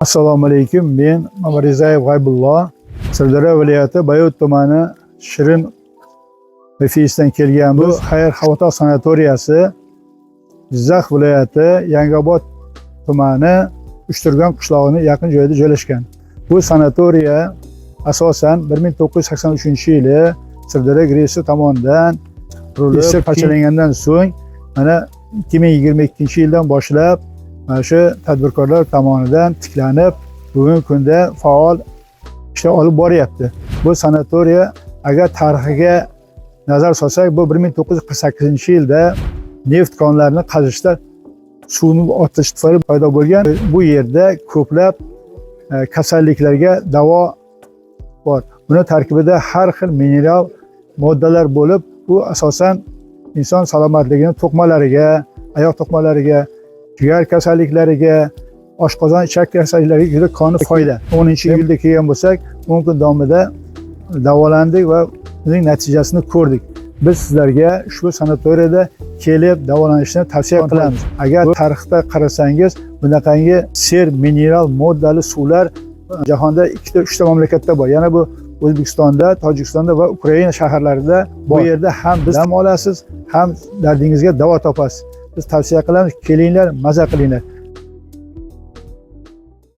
Assalomu alaykum. Men Mamarizayev G'aybullo, Sirdaryo viloyati Bayot tumani Shirin Refisdan kelgan. Bu Xayr Xavotoq sanatoriyasi Jizzax viloyati Yangiobod tumani Uchturgan qishlog'ining yaqin joyida joylashgan. Bu sanatoriya asosan 1983-yili Sirdaryo Gresiya tomonidan qurilib parchalangandan so'ng mana 2022-yildan boshlab shu tadbirkorlar tomonidan tiklanib, bugungi kunda faol ishlar olib boryapti. Bu sanatoriya agar tarixiga nazar solsak, bu 1948-yilda neft konlarini qazishda suvni ortish tufayli paydo bo'lgan. Bu yerda ko'plab kasalliklarga davo bor. Buni tarkibida har xil mineral moddalar bo'lib, bu asosan inson salomatligini to'qmalariga, oyoq to'qmalariga, jigar kasalliklariga, oshqozon ichak kasalliklariga juda koni foyda. 10-yilda kelgan bo'lsak, 10 kun davomida davolandik va uning natijasini ko'rdik. Biz sizlarga ushbu sanatoriyada kelib davolanishni tavsiya qilamiz. Agar tarixda qarasangiz, bunaqangi ser mineral moddali suvlar jahonda 2-3 mamlakatda bor. Yana bu O'zbekistonda, Tojikistonda va Ukraina shaharlarida bor. Bu yerda ham dam olasiz, ham dardingizga davo topasiz. Biz tavsiya qilamiz, kelinglar, maza qilinglar.